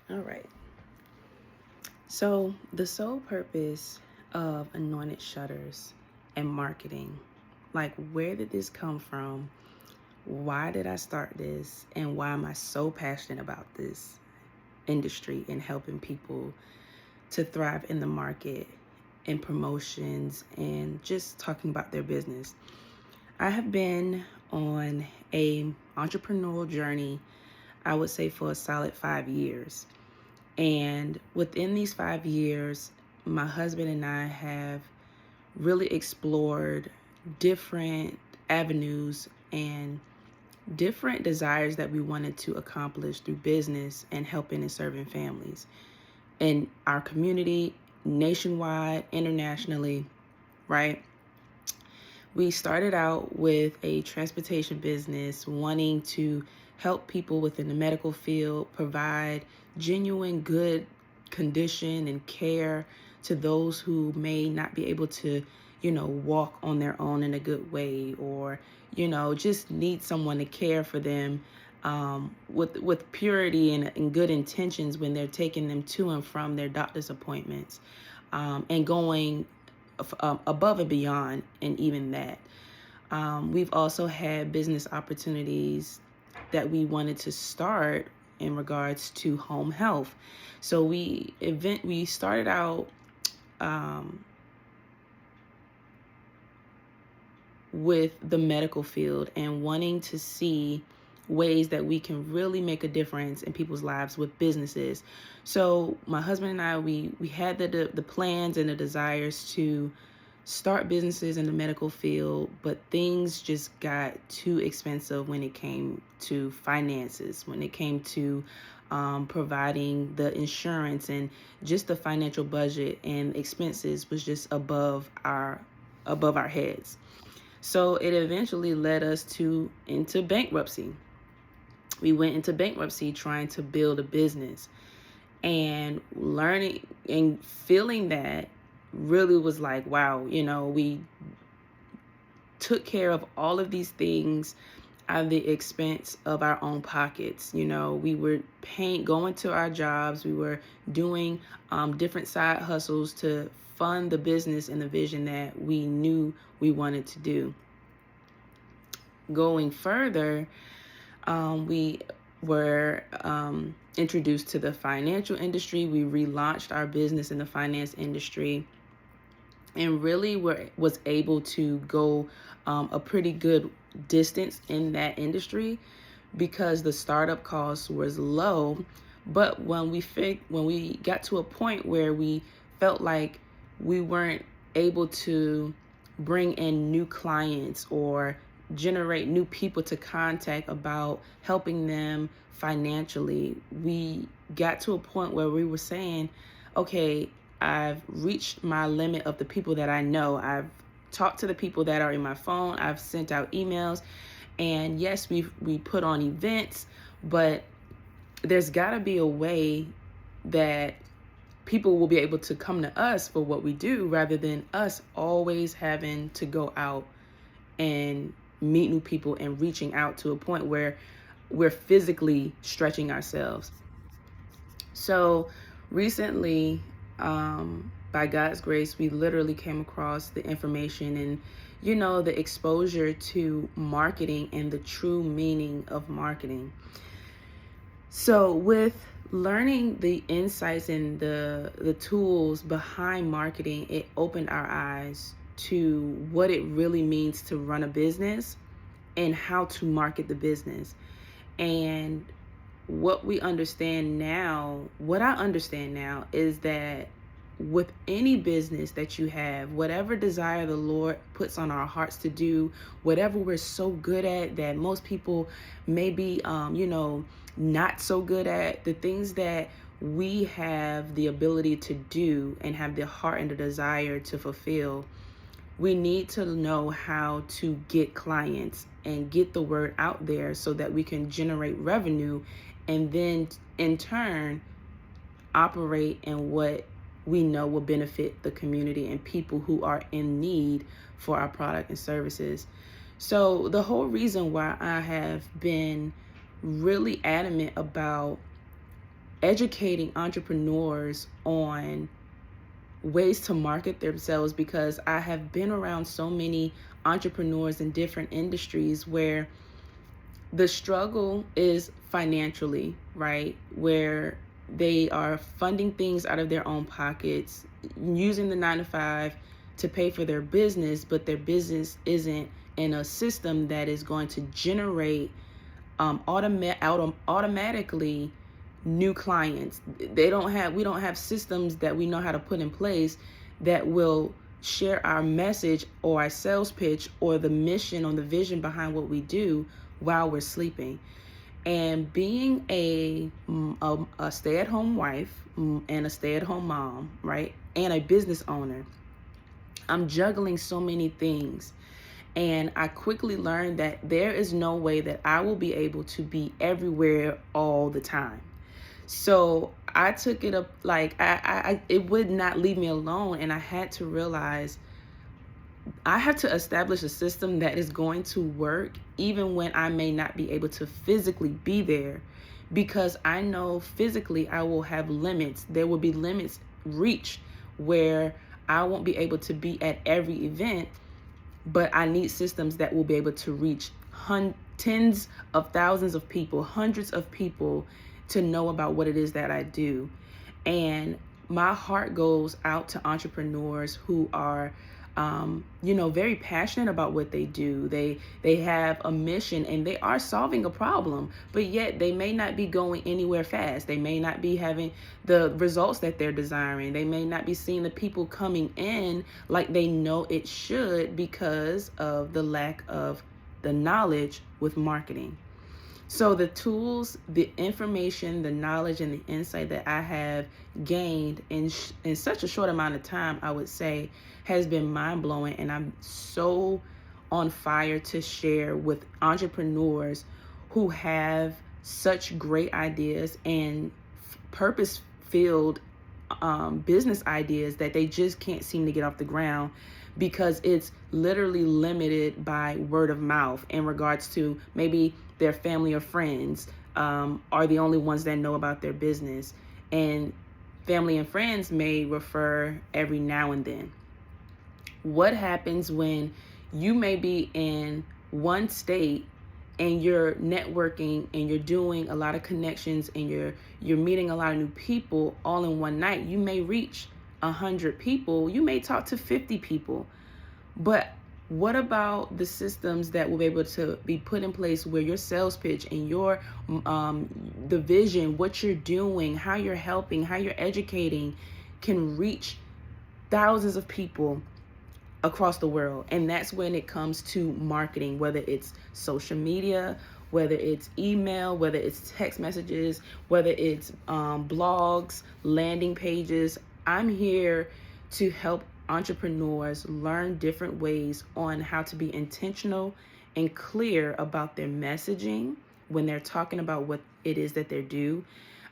All right. So, the sole purpose of Anointed Shutters and marketing, like, where did this come from? Why did I start this? And why am I so passionate about this industry and helping people to thrive in the market and promotions and just talking about their business? I have been on a entrepreneurial journey, I would say, for a solid 5 years. And within these 5 years, my husband and I have really explored different avenues and different desires that we wanted to accomplish through business and helping and serving families in our community, nationwide, internationally, right? We started out with a transportation business, wanting to help people within the medical field, provide genuine good condition and care to those who may not be able to, walk on their own in a good way, or, just need someone to care for them with purity and good intentions when they're taking them to and from their doctor's appointments, and going above and beyond, and even that. We've also had business opportunities that we wanted to start in regards to home health. So we started out um, with the medical field and wanting to see ways that we can really make a difference in people's lives with businesses. So my husband and I, we had the plans and the desires to start businesses in the medical field, but things just got too expensive when it came to finances, when it came to providing the insurance, and just the financial budget and expenses was just above our heads. So it eventually led us to into bankruptcy. We went into bankruptcy trying to build a business, and learning and feeling that really was like, wow, we took care of all of these things at the expense of our own pockets. We were going to our jobs, we were doing different side hustles to fund the business and the vision that we knew we wanted to do. Going further, we were introduced to the financial industry. We relaunched our business in the finance industry, and really was able to go a pretty good distance in that industry because the startup cost was low. But when we got to a point where we felt like we weren't able to bring in new clients or generate new people to contact about helping them financially, we got to a point where we were saying, okay, I've reached my limit of the people that I know. I've talked to the people that are in my phone. I've sent out emails. And yes, we put on events, but there's got to be a way that people will be able to come to us for what we do, rather than us always having to go out and meet new people and reaching out to a point where we're physically stretching ourselves. So recently, by God's grace, we literally came across the information and, the exposure to marketing and the true meaning of marketing. So with learning the insights and the tools behind marketing, it opened our eyes to what it really means to run a business and how to market the business. And what I understand now is that with any business that you have, whatever desire the Lord puts on our hearts to do, whatever we're so good at that most people may be, not so good at, the things that we have the ability to do and have the heart and the desire to fulfill, we need to know how to get clients and get the word out there so that we can generate revenue, and then in turn operate in what we know will benefit the community and people who are in need for our product and services. So the whole reason why I have been really adamant about educating entrepreneurs on ways to market themselves, because I have been around so many entrepreneurs in different industries where the struggle is financially, right? Where they are funding things out of their own pockets, using the 9 to 5 to pay for their business, but their business isn't in a system that is going to generate automatically new clients. We don't have systems that we know how to put in place that will share our message or our sales pitch or the mission or the vision behind what we do while we're sleeping. And being a stay-at-home wife and a stay-at-home mom, right, and a business owner, I'm juggling so many things. And I quickly learned that there is no way that I will be able to be everywhere all the time. So I took it up, like it would not leave me alone. And I had to realize I have to establish a system that is going to work even when I may not be able to physically be there, because I know physically I will have limits. There will be limits reached where I won't be able to be at every event, but I need systems that will be able to reach tens of thousands of people, hundreds of people, to know about what it is that I do. And my heart goes out to entrepreneurs who are very passionate about what they do. They have a mission and they are solving a problem, but yet they may not be going anywhere fast. They may not be having the results that they're desiring. They may not be seeing the people coming in like they know it should because of the lack of the knowledge with marketing. So the tools, the information, the knowledge, and the insight that I have gained in such a short amount of time, I would say, has been mind-blowing. And I'm so on fire to share with entrepreneurs who have such great ideas and purpose-filled business ideas that they just can't seem to get off the ground, because it's literally limited by word of mouth in regards to maybe their family or friends are the only ones that know about their business, and family and friends may refer every now and then. What happens when you may be in one state and you're networking and you're doing a lot of connections and you're meeting a lot of new people all in one night? You may reach 100 people, you may talk to 50 people, but what about the systems that will be able to be put in place where your sales pitch and your the vision, what you're doing, how you're helping, how you're educating, can reach thousands of people across the world? And that's when it comes to marketing, whether it's social media, whether it's email, whether it's text messages, whether it's blogs, landing pages. I'm here to help entrepreneurs learn different ways on how to be intentional and clear about their messaging when they're talking about what it is that they do.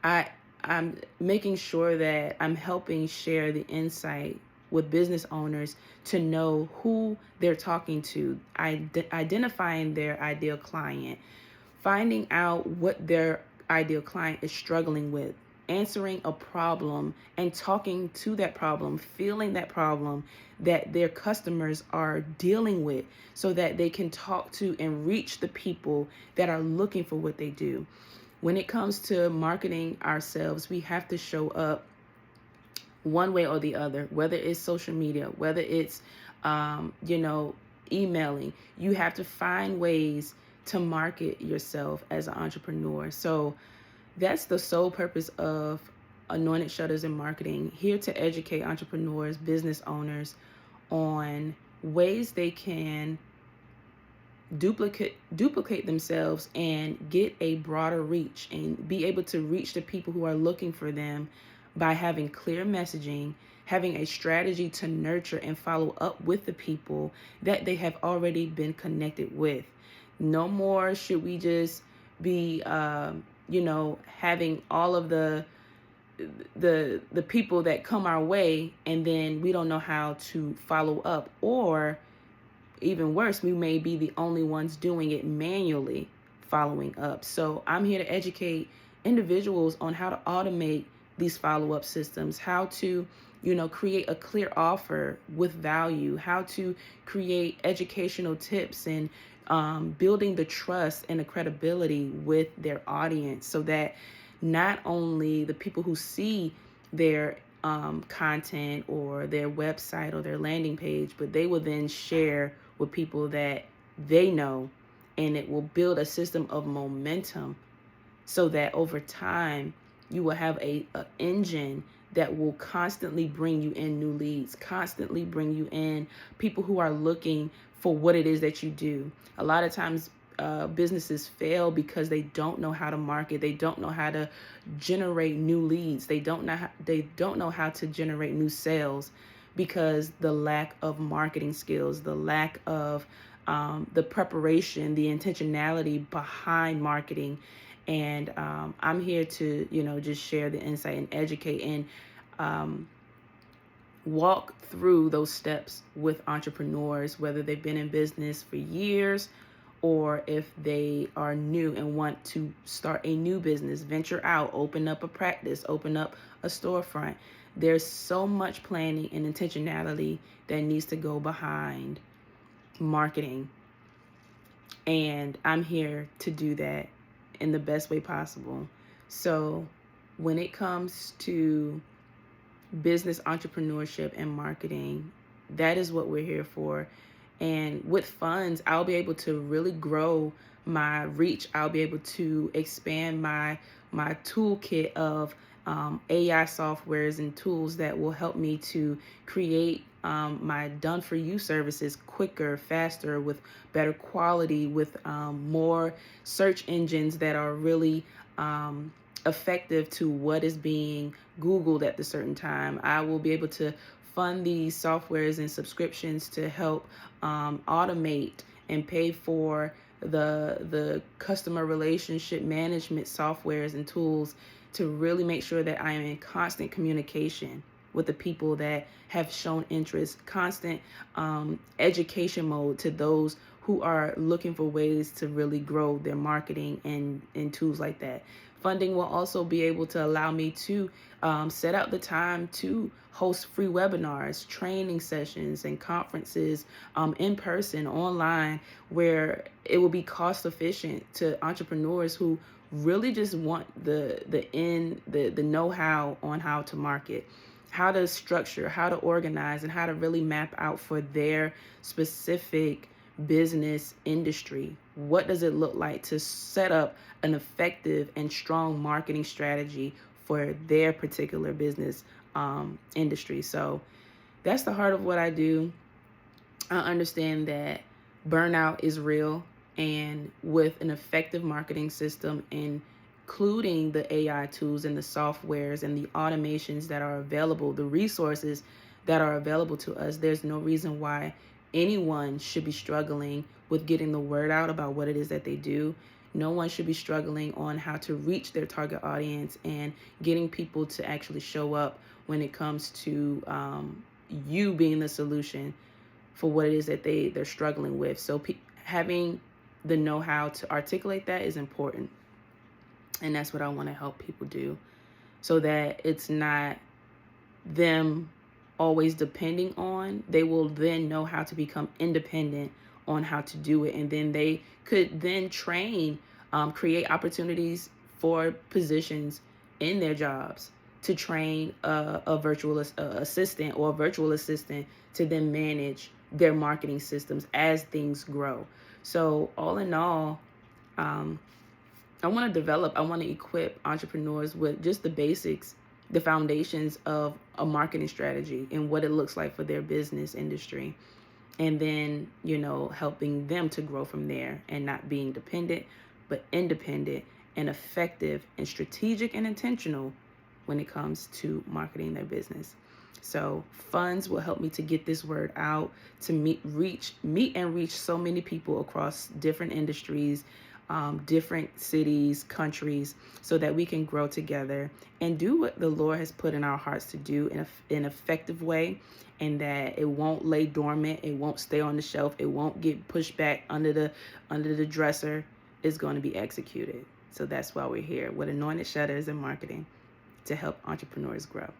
I'm making sure that I'm helping share the insight with business owners to know who they're talking to, identifying their ideal client, finding out what their ideal client is struggling with, answering a problem and talking to that problem, feeling that problem that their customers are dealing with, so that they can talk to and reach the people that are looking for what they do. When it comes to marketing ourselves, we have to show up one way or the other, whether it's social media, whether it's, emailing. You have to find ways to market yourself as an entrepreneur. So that's the sole purpose of Anointed Shutters in Marketing, here to educate entrepreneurs, business owners on ways they can duplicate themselves and get a broader reach and be able to reach the people who are looking for them by having clear messaging, having a strategy to nurture and follow up with the people that they have already been connected with. No more should we just be having all of the people that come our way and then we don't know how to follow up, or even worse, we may be the only ones doing it manually, following up. So I'm here to educate individuals on how to automate these follow-up systems, how to, create a clear offer with value, how to create educational tips, and building the trust and the credibility with their audience, so that not only the people who see their content or their website or their landing page, but they will then share with people that they know, and it will build a system of momentum, so that over time you will have a engine that will constantly bring you in new leads, constantly bring you in people who are looking for what it is that you do. A lot of times businesses fail because they don't know how to market. They don't know how to generate new leads. They don't know how to generate new sales, because the lack of marketing skills, the lack of the preparation, the intentionality behind marketing. And I'm here to, just share the insight and educate, and walk through those steps with entrepreneurs, whether they've been in business for years or if they are new and want to start a new business, venture out, open up a practice, open up a storefront. There's so much planning and intentionality that needs to go behind marketing. And I'm here to do that in the best way possible. So when it comes to business entrepreneurship and marketing, that is what we're here for. And with funds, I'll be able to really grow my reach. I'll be able to expand my toolkit of AI softwares and tools that will help me to create my done for you services quicker, faster, with better quality, with more search engines that are really effective to what is being Googled at the certain time. I will be able to fund these softwares and subscriptions to help automate and pay for the customer relationship management softwares and tools, to really make sure that I am in constant communication with the people that have shown interest, constant education mode to those who are looking for ways to really grow their marketing and tools like that. Funding will also be able to allow me to set out the time to host free webinars, training sessions, and conferences in person, online, where it will be cost efficient to entrepreneurs who really just want the know-how on how to market, how to structure, how to organize, and how to really map out for their specific business industry. What does it look like to set up an effective and strong marketing strategy for their particular business industry? So that's the heart of what I do. I understand that burnout is real, and with an effective marketing system, including the AI tools and the softwares and the automations that are available, the resources that are available to us, there's no reason why anyone should be struggling with getting the word out about what it is that they do. No one should be struggling on how to reach their target audience and getting people to actually show up when it comes to you being the solution for what it is that they're struggling with. So having the know-how to articulate that is important. And that's what I want to help people do, so that it's not them always depending on. They will then know how to become independent on how to do it. And then they could then train, create opportunities for positions in their jobs to train a virtual assistant or a virtual assistant to then manage their marketing systems as things grow. So all in all, I want to equip entrepreneurs with just the basics, the foundations of a marketing strategy and what it looks like for their business industry. And then, helping them to grow from there, and not being dependent, but independent and effective and strategic and intentional when it comes to marketing their business. So funds will help me to get this word out, to meet and reach so many people across different industries, different cities, countries, so that we can grow together and do what the Lord has put in our hearts to do in an effective way, and that it won't lay dormant, it won't stay on the shelf, it won't get pushed back under the dresser. It's going to be executed. So that's why we're here with Anointed Shutters and Marketing, to help entrepreneurs grow.